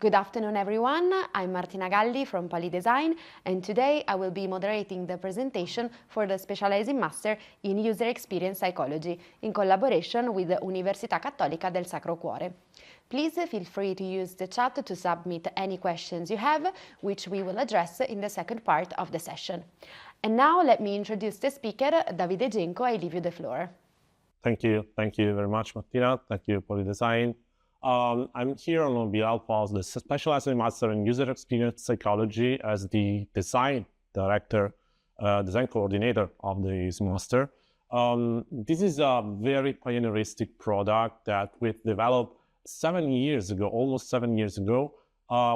Good afternoon, everyone. I'm Martina Galli from POLI.design, and today I will be moderating the presentation for the Specializing Master in User Experience Psychology in collaboration with the Università Cattolica del Sacro Cuore. Please feel free to use the chat to submit any questions you have, which we will address in the second part of the session. And now let me introduce the speaker, Davide Genco. I leave you the floor. Thank you very much, Martina. Thank you, POLI.design. I'm here on behalf of the Specializing Master in User Experience Psychology as the design director, design coordinator of this master. This is a very pioneeristic product that we developed almost 7 years ago,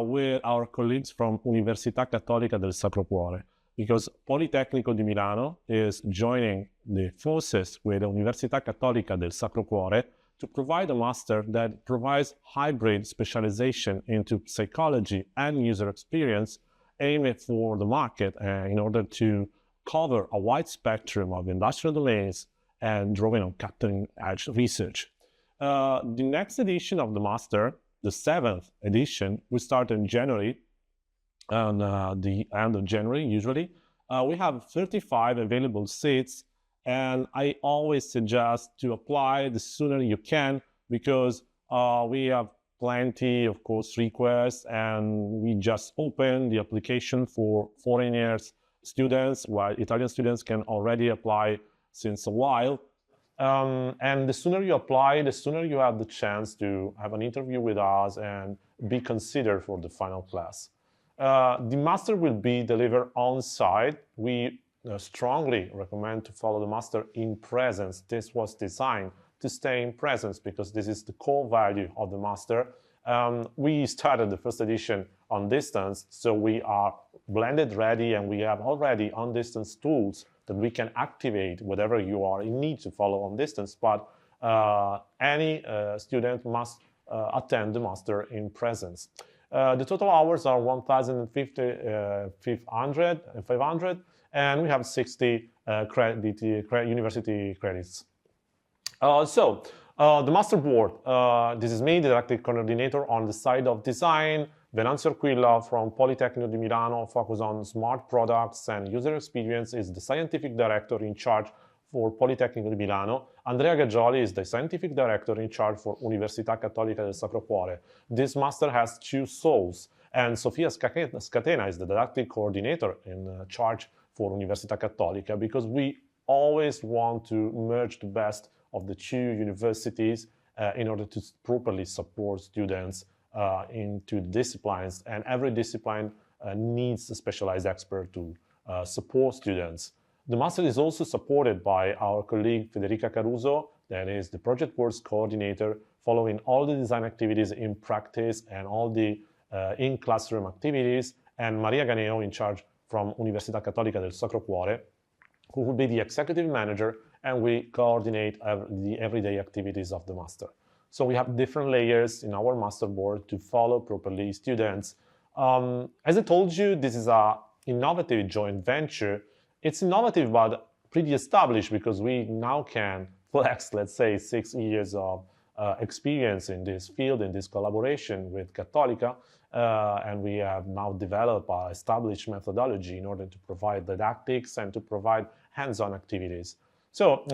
with our colleagues from Università Cattolica del Sacro Cuore, because Politecnico di Milano is joining the forces with the Università Cattolica del Sacro Cuore to provide a master that provides hybrid specialization into psychology and user experience, aimed for the market in order to cover a wide spectrum of industrial domains and drawing on cutting-edge research. The next edition of the master, the 7th edition, will start in January, on the end of January usually. We have 35 available seats, and I always suggest to apply the sooner you can, because we have plenty of course requests, and we just opened the application for foreigners students, while Italian students can already apply since a while. And the sooner you apply, the sooner you have the chance to have an interview with us and be considered for the final class. The master will be delivered on site. We strongly recommend to follow the master in presence. This was designed to stay in presence because this is the core value of the master. We started the first edition on distance, so we are blended ready, and we have already on distance tools that we can activate whatever you are in need to follow on distance, but any student must attend the master in presence. The total hours are 1,500, and we have 60 university credits. The master board, this is me, the didactic coordinator on the side of design. Venanzio Arquilla from Politecnico di Milano, focus on smart products and user experience, is the scientific director in charge for Politecnico di Milano. Andrea Gaggioli is the scientific director in charge for Università Cattolica del Sacro Cuore. This master has 2 souls, and Sofia Scatena is the didactic coordinator in charge for Università Cattolica, because we always want to merge the best of the 2 universities in order to properly support students into disciplines, and every discipline needs a specialized expert to support students. The master is also supported by our colleague Federica Caruso, that is the project board's coordinator, following all the design activities in practice and all the in-classroom activities, and Maria Ganeo in charge from Università Cattolica del Sacro Cuore, who will be the executive manager, and we coordinate the everyday activities of the master. So we have different layers in our master board to follow properly students. As I told you, this is an innovative joint venture. It's innovative but pretty established, because we now can flex, let's say, 6 years of experience in this field, in this collaboration with Cattolica, and we have now developed an established methodology in order to provide didactics and to provide hands-on activities. So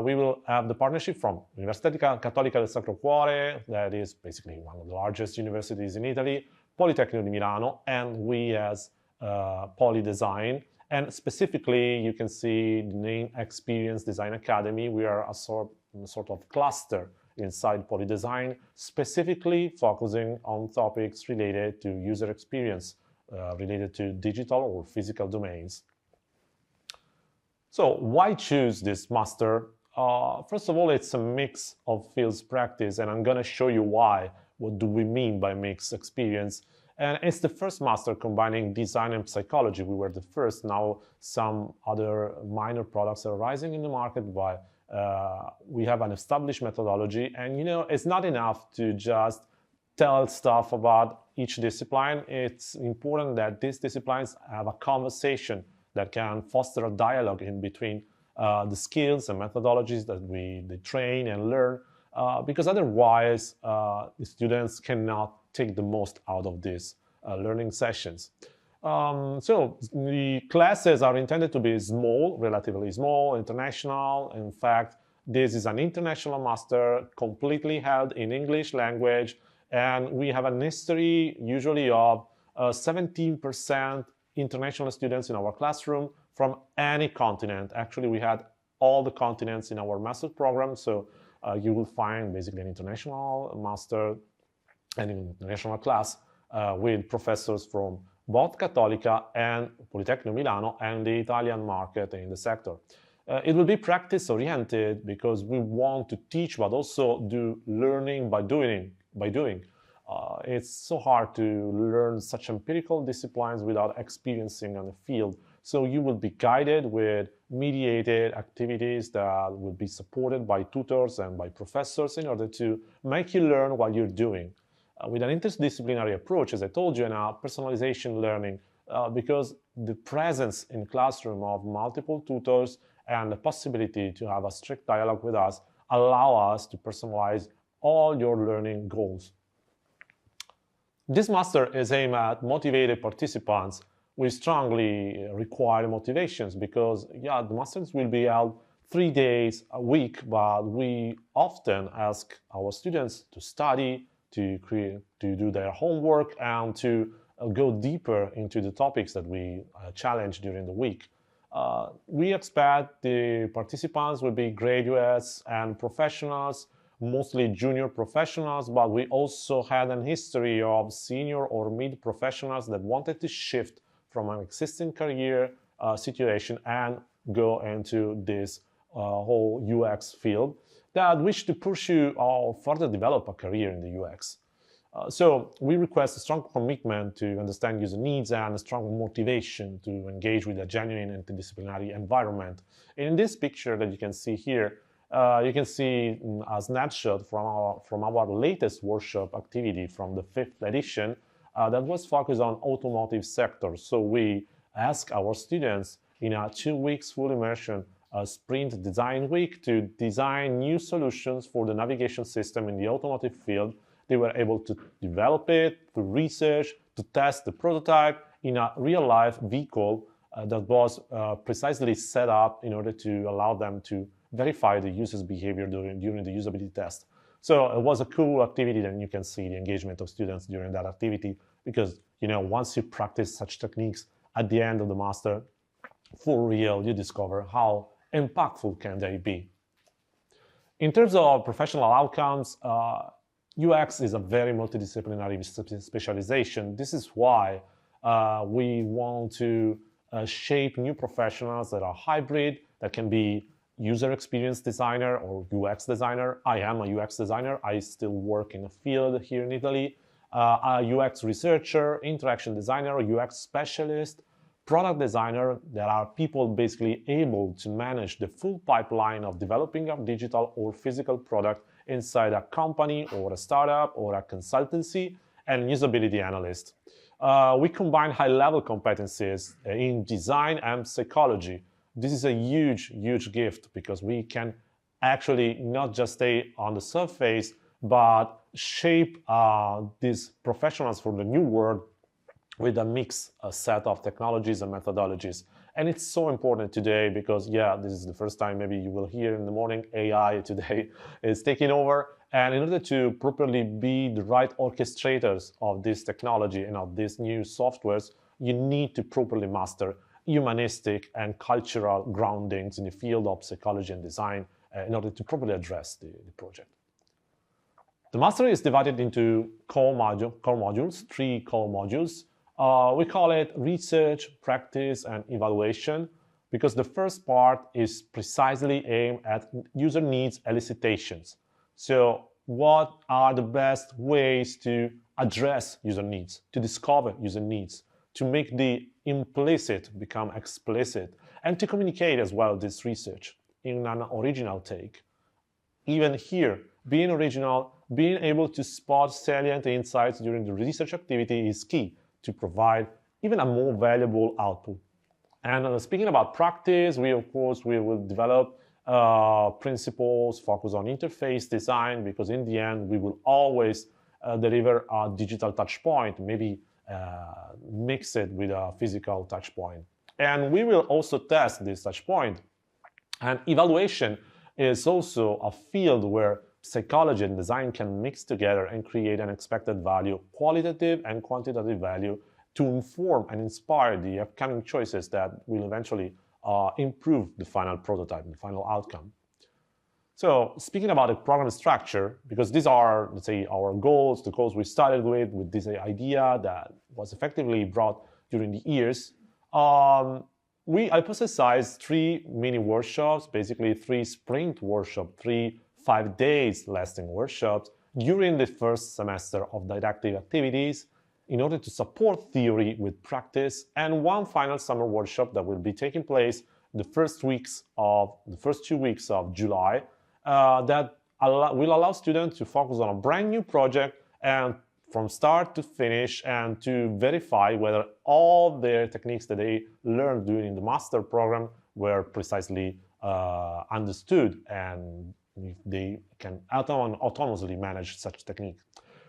we will have the partnership from Università Cattolica del Sacro Cuore, that is basically one of the largest universities in Italy, Politecnico di Milano, and we as POLI.design. And specifically, you can see the name Experience Design Academy. We are a sort of cluster inside POLI.design, specifically focusing on topics related to user experience, related to digital or physical domains. So why choose this master? First of all, it's a mix of fields practice, and I'm going to show you why. What do we mean by mixed experience? And it's the first master combining design and psychology. We were the first. Now some other minor products are rising in the market, but we have an established methodology. And it's not enough to just tell stuff about each discipline. It's important that these disciplines have a conversation that can foster a dialogue in between the skills and methodologies that they train and learn because otherwise the students cannot take the most out of these learning sessions. So the classes are intended to be small, relatively small, international. In fact, this is an international master completely held in English language, and we have an history usually of 17% international students in our classroom from any continent. Actually, we had all the continents in our master program, so you will find basically an international master and an international class with professors from both Cattolica and Politecnico Milano and the Italian market in the sector. It will be practice-oriented because we want to teach, but also do learning by doing. It's so hard to learn such empirical disciplines without experiencing on the field. So you will be guided with mediated activities that will be supported by tutors and by professors in order to make you learn while you're doing. With an interdisciplinary approach, as I told you, and a personalization learning, because the presence in classroom of multiple tutors and the possibility to have a strict dialogue with us allow us to personalize all your learning goals. This master is aimed at motivated participants. We strongly require motivations because, the masters will be held 3 days a week, but we often ask our students to study, to do their homework, and to go deeper into the topics that we challenge during the week. We expect the participants will be graduates and professionals, mostly junior professionals, but we also had a history of senior or mid-professionals that wanted to shift from an existing career situation and go into this whole UX field that wish to pursue or further develop a career in the UX. So we request a strong commitment to understand user needs and a strong motivation to engage with a genuine interdisciplinary environment. In this picture that you can see here, you can see a snapshot from our latest workshop activity from the 5th edition that was focused on automotive sector. So we ask our students in a 2 weeks full immersion sprint design week to design new solutions for the navigation system in the automotive field. They were able to develop it, to research, to test the prototype in a real-life vehicle that was precisely set up in order to allow them to verify the user's behavior during the usability test. So it was a cool activity, and you can see the engagement of students during that activity because, once you practice such techniques at the end of the master, for real, you discover how impactful can they be. In terms of professional outcomes, UX is a very multidisciplinary specialization. This is why we want to shape new professionals that are hybrid, that can be user experience designer or UX designer. I am a UX designer. I still work in a field here in Italy. A UX researcher, interaction designer, UX specialist, product designer. There are people basically able to manage the full pipeline of developing a digital or physical product inside a company or a startup or a consultancy, and usability analyst. We combine high-level competencies in design and psychology. This is a huge, huge gift because we can actually not just stay on the surface, but shape these professionals for the new world with a mixed set of technologies and methodologies. And it's so important today because, this is the first time maybe you will hear in the morning, AI today is taking over. And in order to properly be the right orchestrators of this technology and of these new softwares, you need to properly master humanistic and cultural groundings in the field of psychology and design in order to properly address the project. The master is divided into core modules, 3 core modules. We call it research, practice, and evaluation because the first part is precisely aimed at user needs elicitations. So what are the best ways to address user needs, to discover user needs, to make the implicit become explicit, and to communicate as well this research in an original take. Even here, being original, being able to spot salient insights during the research activity is key to provide even a more valuable output. And speaking about practice, we will develop principles, focus on interface design, because in the end, we will always deliver a digital touch point, maybe mix it with a physical touch point. And we will also test this touch point. And evaluation is also a field where psychology and design can mix together and create an expected value, qualitative and quantitative value, to inform and inspire the upcoming choices that will eventually improve the final prototype, the final outcome. So speaking about the program structure, because these are, let's say, our goals, the goals we started with this idea that was effectively brought during the years, we hypothesized 3 mini workshops, basically 3 sprint workshops, 3 5 days lasting workshops during the first semester of didactic activities in order to support theory with practice, and 1 final summer workshop that will be taking place the first 2 weeks of July, that will allow students to focus on a brand new project and from start to finish, and to verify whether all their techniques that they learned during the master program were precisely understood, and if they can autonomously manage such technique.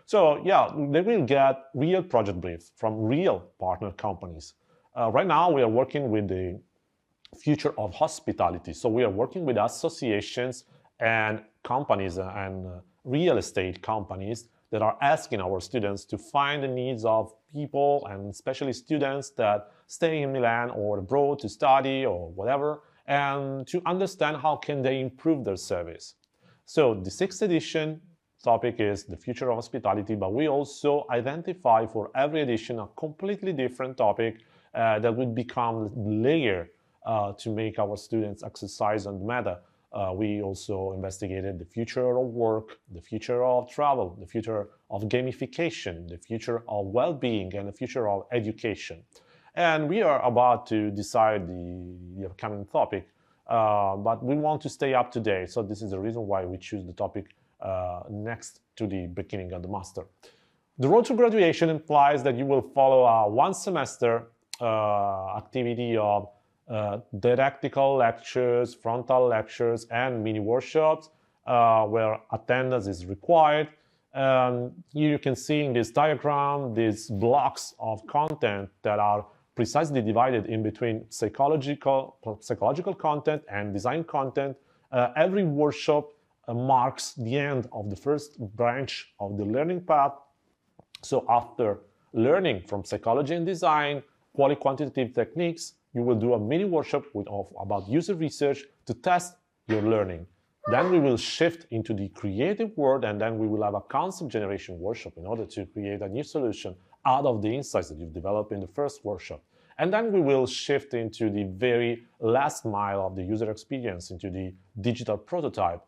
So yeah, they will get real project briefs from real partner companies. Right now, we are working with the future of hospitality. So we are working with associations and companies and real estate companies that are asking our students to find the needs of people, and especially students that stay in Milan or abroad to study or whatever, and to understand how can they improve their service. So the 6th edition topic is the future of hospitality, but we also identify for every edition a completely different topic that would become layer to make our students exercise on the meta. We also investigated the future of work, the future of travel, the future of gamification, the future of well-being, and the future of education. And we are about to decide the upcoming topic, but we want to stay up to date. So this is the reason why we choose the topic next to the beginning of the master. The road to graduation implies that you will follow a 1 semester activity of didactical lectures, frontal lectures, and mini workshops where attendance is required. Here you can see in this diagram these blocks of content that are precisely divided in between psychological content and design content. Every workshop marks the end of the first branch of the learning path. So after learning from psychology and design, qualitative techniques, you will do a mini workshop about user research to test your learning. Then we will shift into the creative world, and then we will have a concept generation workshop in order to create a new solution out of the insights that you've developed in the first workshop. And then we will shift into the very last mile of the user experience, into the digital prototype,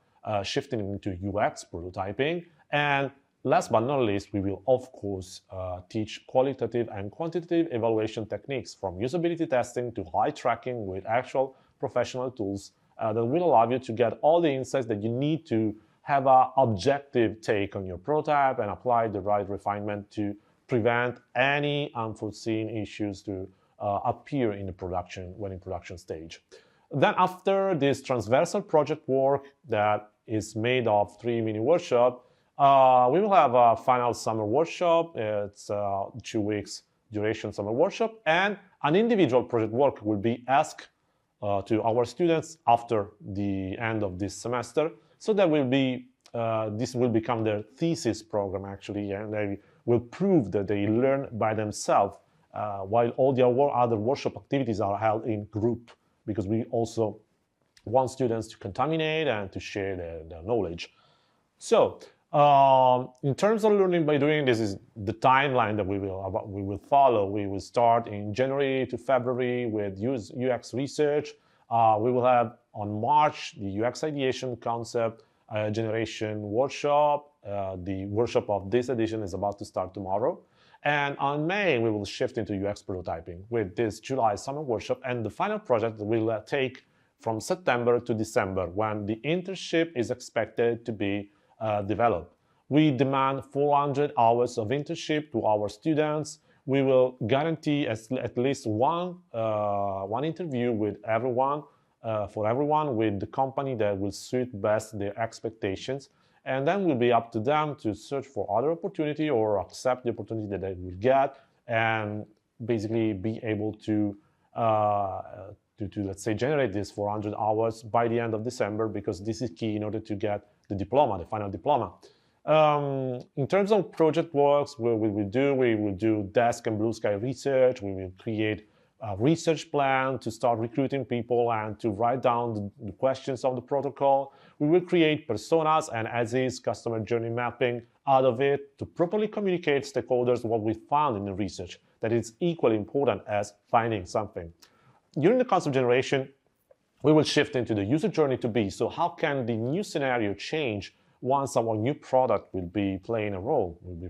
shifting into UX prototyping. And last but not least, we will, of course, teach qualitative and quantitative evaluation techniques, from usability testing to eye tracking with actual professional tools that will allow you to get all the insights that you need to have an objective take on your prototype and apply the right refinement to prevent any unforeseen issues to appear in the production stage. Then after this transversal project work that is made of 3 mini workshops, we will have a final summer workshop. It's 2 weeks duration summer workshop, and an individual project work will be asked to our students after the end of this semester. So that will be this will become their thesis program actually, and they will prove that they learn by themselves, while all the other workshop activities are held in group, because we also want students to contaminate and to share their knowledge. So in terms of learning by doing, this is the timeline that we will follow. We will start in January to February with UX research. We will have on March the UX ideation concept generation workshop. The workshop of this edition is about to start tomorrow. And on May, we will shift into UX prototyping with this July summer workshop, and the final project will take from September to December, when the internship is expected to be developed. We demand 400 hours of internship to our students. We will guarantee at least one interview with everyone for everyone with the company that will suit best their expectations. And then will be up to them to search for other opportunity or accept the opportunity that they will get and basically be able to let's say, generate this 400 hours by the end of December, because this is key in order to get the diploma, the final diploma. In terms of project works, we will do desk and blue sky research. We will create a research plan to start recruiting people and to write down the questions of the protocol. We will create personas and as-is customer journey mapping out of it to properly communicate stakeholders what we found in the research, that is equally important as finding something. During the concept generation, we will shift into the user journey to be. So how can the new scenario change once our new product will be playing a role, will be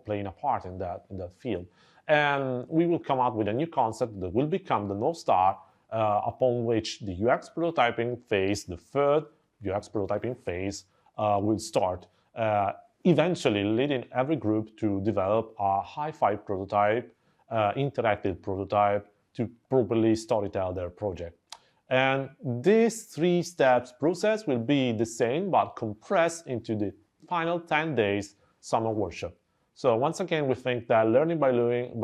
playing a part in that field? And we will come out with a new concept that will become the North Star, upon which the UX prototyping phase, the third UX prototyping phase, will start, eventually leading every group to develop a high-five prototype, interactive prototype, to properly storytell their project. And this 3 steps process will be the same, but compressed into the final 10 days summer workshop. So once again, we think that learning by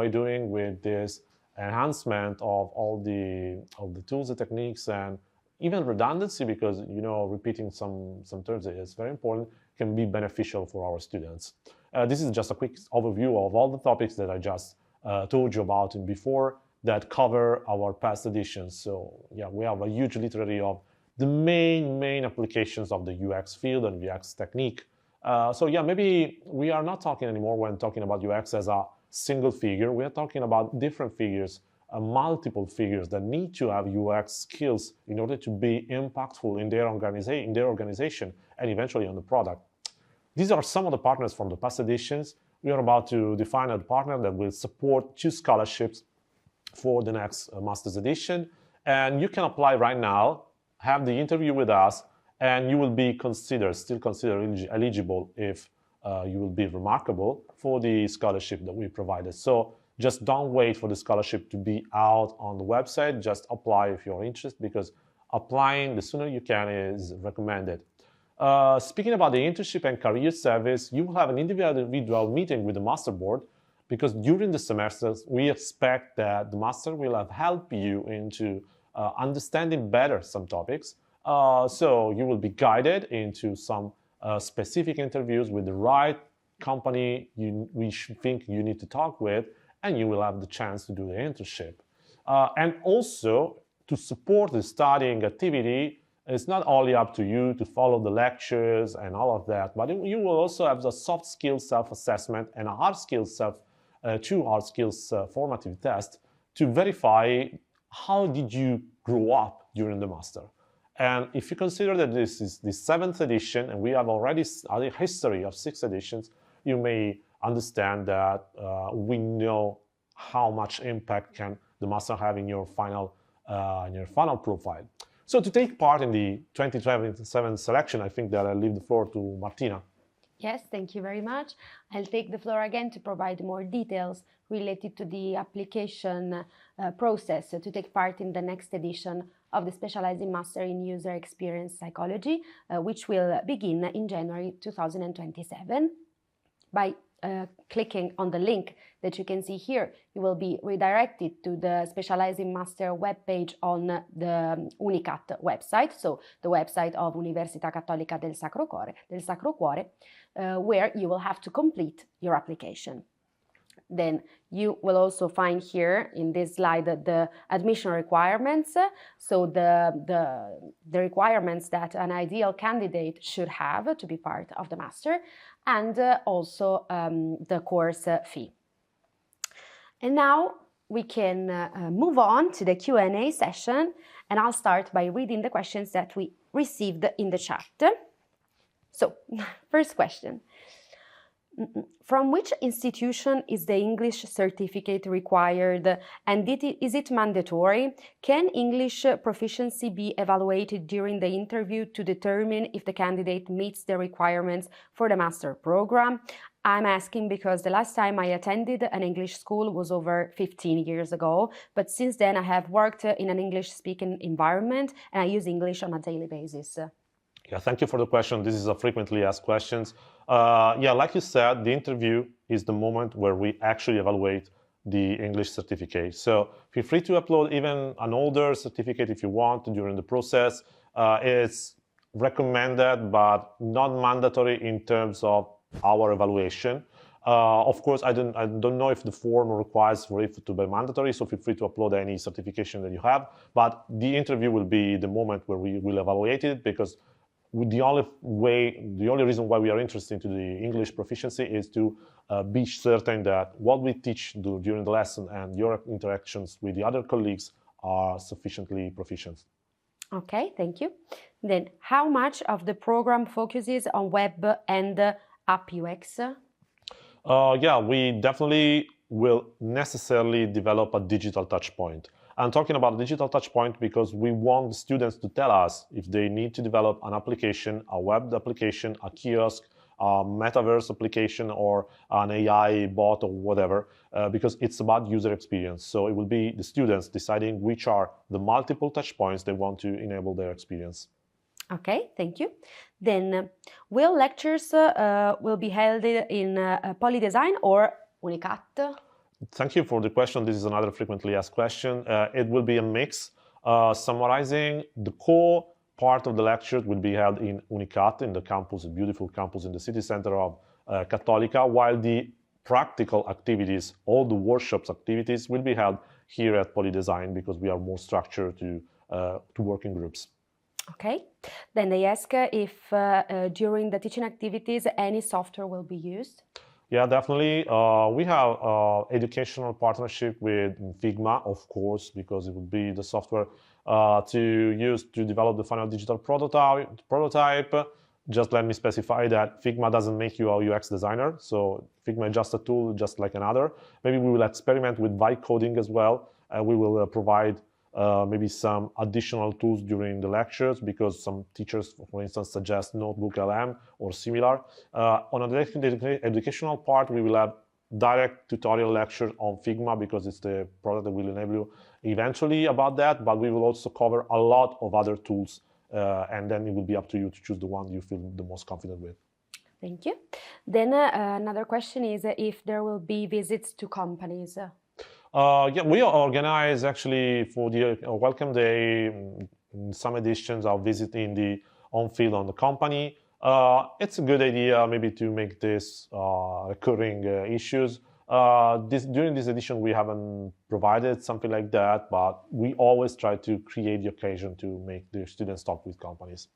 doing with this enhancement of all the tools and techniques, and even redundancy, because repeating some terms is very important, can be beneficial for our students. This is just a quick overview of all the topics that I just told you about before, that cover our past editions. So yeah, we have a huge library of the main applications of the UX field and UX technique. So yeah, maybe we are not talking anymore when talking about UX as a single figure. We are talking about different figures, multiple figures that need to have UX skills in order to be impactful in their organization and eventually on the product. These are some of the partners from the past editions. We are about to define a partner that will support 2 scholarships for the next master's edition, and you can apply right now, have the interview with us, and you will be still considered eligible if you will be remarkable for the scholarship that we provided. So just don't wait for the scholarship to be out on the website. Just apply if you're interested, because applying the sooner you can is recommended. Speaking about the internship and career service, you will have an individual meeting with the master board, because during the semesters, we expect that the master will have helped you into understanding better some topics. So you will be guided into some specific interviews with the right company we think you need to talk with, and you will have the chance to do the internship. And also, to support the studying activity, it's not only up to you to follow the lectures and all of that, but you will also have the soft skills self-assessment and a hard skills formative test to verify how did you grow up during the master. And if you consider that this is the 7th edition and we have already a history of 6 editions, you may understand that we know how much impact can the master have in your final profile. So to take part in the 2027 selection, I think that I'll leave the floor to Martina. Yes, thank you very much. I'll take the floor again to provide more details related to the application process to take part in the next edition of the Specializing Master in User Experience Psychology, which will begin in January 2027. By clicking on the link that you can see here, you will be redirected to the Specializing Master webpage on the Unicat website, so the website of Università Cattolica del Sacro Cuore, where you will have to complete your application. Then you will also find here in this slide the admission requirements, so the requirements that an ideal candidate should have to be part of the master, and also the course fee. And now we can move on to the Q&A session, and I'll start by reading the questions that we received in the chat. So, first question. From which institution is the English certificate required, and is it mandatory? Can English proficiency be evaluated during the interview to determine if the candidate meets the requirements for the master program? I'm asking because the last time I attended an English school was over 15 years ago, but since then I have worked in an English-speaking environment and I use English on a daily basis. Yeah, thank you for the question. This is a frequently asked questions. Yeah, like you said, the interview is the moment where we actually evaluate the English certificate. So feel free to upload even an older certificate if you want during the process. It's recommended, but not mandatory in terms of our evaluation. Of course, I don't know if the form requires for it to be mandatory, so feel free to upload any certification that you have. But the interview will be the moment where we will evaluate it, because the only reason why we are interested in the English proficiency is to be certain that what we teach during the lesson and your interactions with the other colleagues are sufficiently proficient. Okay, thank you. Then, how much of the program focuses on web and app UX? Yeah, we definitely will necessarily develop a digital touch point. I'm talking about a digital touch point because we want the students to tell us if they need to develop an application, a web application, a kiosk, a metaverse application, or an AI bot or whatever, because it's about user experience. So it will be the students deciding which are the multiple touch points they want to enable their experience. Okay, thank you. Then, will lectures will be held in POLI.design or Unicat? Thank you for the question. This is another frequently asked question. It will be a mix. Summarizing, the core part of the lecture will be held in Unicat, in the campus, a beautiful campus in the city center of Cattolica, while the practical activities, all the workshops activities, will be held here at POLI.design because we are more structured to work in groups. Okay. Then they ask if during the teaching activities any software will be used. Yeah, definitely. We have educational partnership with Figma, of course, because it would be the software to use to develop the final digital prototype. Just let me specify that Figma doesn't make you a UX designer. So Figma is just a tool, just like another. Maybe we will experiment with vibe coding as well. We will provide maybe some additional tools during the lectures, because some teachers, for instance, suggest Notebook LM or similar. On the educational part, we will have direct tutorial lectures on Figma because it's the product that will enable you eventually about that, but we will also cover a lot of other tools, and then it will be up to you to choose the one you feel the most confident with. Thank you. Then another question is if there will be visits to companies. Yeah, we organize actually for the Welcome Day, in some editions, I'll visit in the on-field on the company. It's a good idea maybe to make this recurring issues. During this edition, we haven't provided something like that, but we always try to create the occasion to make the students talk with companies.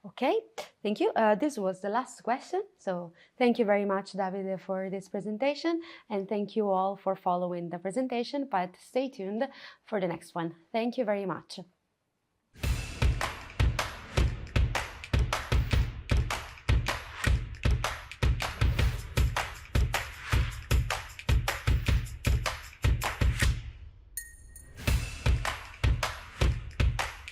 Okay, thank you. This was the last question. So thank you very much, Davide, for this presentation. And thank you all for following the presentation, but stay tuned for the next one. Thank you very much.